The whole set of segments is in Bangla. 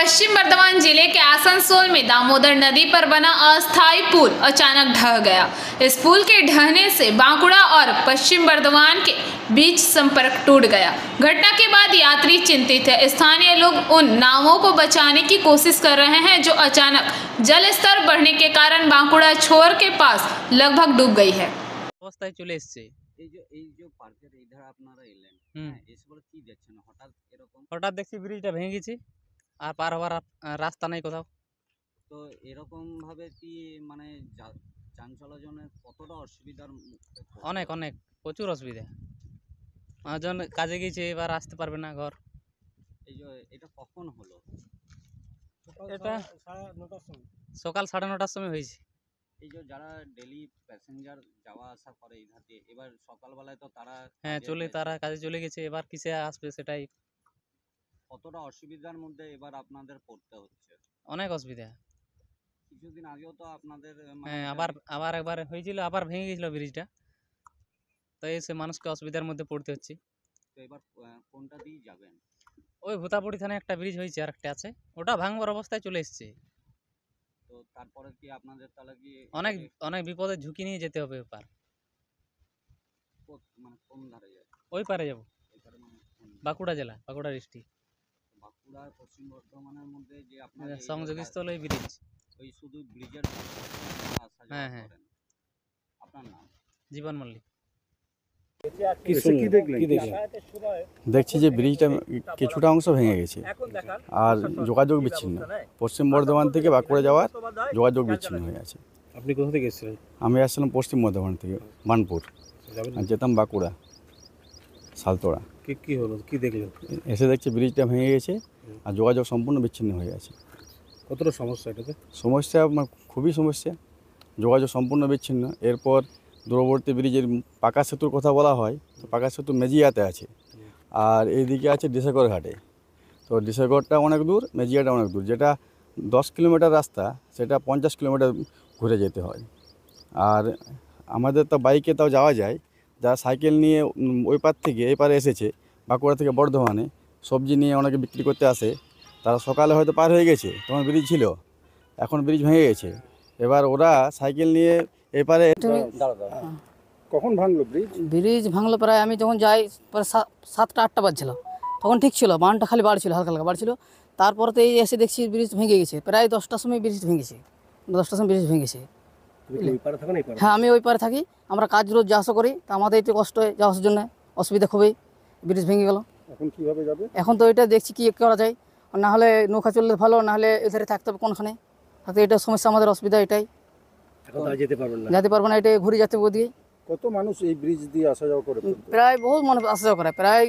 पश्चिम बर्धमान जिले के आसनसोल में दामोदर नदी पर बना अस्थायी पुल अचानक ढह गया। इस पुल के ढहने से बांकुड़ा और पश्चिम बर्धमान के बीच संपर्क टूट गया। घटना के बाद यात्री चिंतित है। स्थानीय लोग उन नावों को बचाने की कोशिश कर रहे हैं जो अचानक जल स्तर बढ़ने के कारण बांकुड़ा छोर के पास लगभग डूब गई है। অবস্থায় চলে এসেছে। হঠাৎ দেখছি ব্রিজটা ভেঙে গেছে আর পার হওয়ার রাস্তা নাই কোথাও। তো এরকম ভাবে কি মানে যান চলাচলের কতটা অসুবিধার অনেক অনেক প্রচুর অসুবিধা। মানুষজন কাজে গিয়েছে, এবার আসতে পারবে না ঘর। এই যে এটা কখন হলো? এটা সকাল 9:30টার সময় হয়েছে। এই যে যারা ডেইলি প্যাসেঞ্জার যাওয়া আসা করে এই ধারে, এবার সকালবেলায় তো তারা তারা কাজে চলে গেছে, এবার কিসে আসবে সেটাই। কতটা অসুবিধার মধ্যে এবার আপনাদের পড়তে হচ্ছে? অনেক অসুবিধা। কিছুদিন আগেও তো আপনাদের আবার একবার হয়েছিল, আবার ভেঙে গেছিল ব্রিজটা, তাই সে মানুষকে অসুবিধার মধ্যে পড়তে হচ্ছে। তো এবার কোনটা দিয়ে যাবেন? ওই ভূতাপুরি থানায় একটা ব্রিজ হয়েছে আর একটা আছে, ওটা ভাঙবার অবস্থায় চলে এসছে। তো তারপরে কি আপনাদের তাহলে কি অনেক অনেক বিপদের ঝুঁকি নিয়ে যেতে হবে ওপার। মানে কোন ধারে যাবে? ওই পারে যাবো, বাঁকুড়া জেলা, বাঁকুড়া ডিস্ট্রিক্ট। বাঁকুড়া পশ্চিম বর্ধমানের মধ্যে যে আপনাদের সংযোগস্থল ওই ব্রিজ, ওই শুধু ব্রিজের হ্যাঁ হ্যাঁ। আপনার নাম? জীবন মল্লিক। দেখছি যে ব্রিজটা কিছুটা অংশ ভেঙে গেছে আর যোগাযোগ বিচ্ছিন্ন। পশ্চিম বর্ধমান থেকে বাঁকুড়া যাওয়ার যোগাযোগ বিচ্ছিন্ন হয়ে আছে। আপনি কোথা থেকে এসেছিলেন? আমি আসছিলাম পশ্চিম বর্ধমান থেকে বানপুর, আর যেতাম বাঁকুড়া সালতোড়া। কি হলো, কি দেখলেন? এসে দেখছি ব্রিজটা ভেঙে গেছে আর যোগাযোগ সম্পূর্ণ বিচ্ছিন্ন হয়ে আছে। কতটা সমস্যা এটাতে? সমস্যা খুবই সমস্যা, যোগাযোগ সম্পূর্ণ বিচ্ছিন্ন। এরপর দূরবর্তী ব্রিজের পাকা সেতুর কথা বলা হয়, তো পাকা সেতু মেজিয়াতে আছে, আর এইদিকে আছে ডিসেগড় ঘাটে। তো ডিসেগড়টা অনেক দূর, মেজিয়াটা অনেক দূর। যেটা 10 কিলোমিটার রাস্তা সেটা 50 কিলোমিটার ঘুরে যেতে হয়। আর আমাদের তো বাইকে তাও যাওয়া যায়, যারা সাইকেল নিয়ে ওই পার থেকে এই পারে এসেছে বাঁকুড়া থেকে বর্ধমানে, সবজি নিয়ে অনেকে বিক্রি করতে আসে, তারা সকালে হয়তো পার হয়ে গেছে, তখন ব্রিজ ছিল, এখন ব্রিজ ভেঙে গেছে। এবার ওরা সাইকেল নিয়ে এপারে। কখন ভাঙলো ব্রিজ? ব্রিজ ভাঙলো প্রায় আমি যখন যাই প্রায় 7টা-8টা বাজছিল, তখন ঠিক ছিল, বানটা খালি বাড়ছিল, হালকা হালকা বাড়ছিল। তারপরে তো এই এসে দেখছি ব্রিজ ভেঙে গেছে, প্রায় 10টার সময় ব্রিজ ভেঙেছে, 10টার সময় ব্রিজ ভেঙেছে। হ্যাঁ, আমি ওই পারে থাকি, আমরা কাজ রোজ যা আসা করি, তা আমাদের একটু কষ্ট হয় যাওয়ার জন্য, অসুবিধা খুবই। ব্রিজ ভেঙে গেল, এখন কীভাবে যাবে? এখন তো এটা দেখছি কি করা যায়, না হলে নৌকা চললে ভালো, না হলে এধারে থাকতে হবে কোনখানে থাকতে। এটা সমস্যা, আমাদের অসুবিধা এটাই। যেতে পারবেন না? যেতে পারবো না, এটা ঘুরে যেতে দিয়ে। কত মানুষ এই ব্রিজ দিয়ে আসা যাওয়া করে? প্রায় বহুত মানুষ আসা যাওয়া করে, প্রায়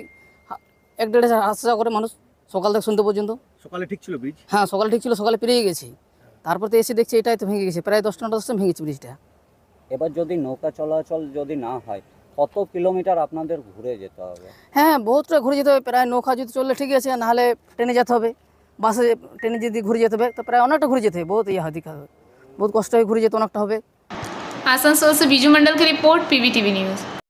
1-1.5 আসা যাওয়া করে মানুষ, সকাল থেকে সন্ধ্যে পর্যন্ত। সকালে ঠিক ছিল ব্রিজ? হ্যাঁ, সকালে ঠিক ছিল, সকালে পেরিয়ে গেছি। তারপর তো এসে দেখছি এটাই তো ভেঙে গেছে, প্রায় 10টা-9টার সময় ভেঙেছে ব্রিজটা। এবার যদি নৌকা চলাচল যদি না হয়, কত কিলোমিটার আপনাদের ঘুরে যেতে হবে? হ্যাঁ, বহুতটা ঘুরে যেতে হবে। প্রায় নৌকা যদি চললে ঠিক আছে, নাহলে ট্রেনে যেতে হবে, বাসে ট্রেনে যদি ঘুরে যেতে হবে তো প্রায় অনেকটা ঘুরে যেতে হবে, বহুত দিকে হবে, बहुत कष्ट घुरे जेते अनेकटा होबे। आसनसोल से बीजू मंडल की रिपोर्ट, पीवीटीवी न्यूज़।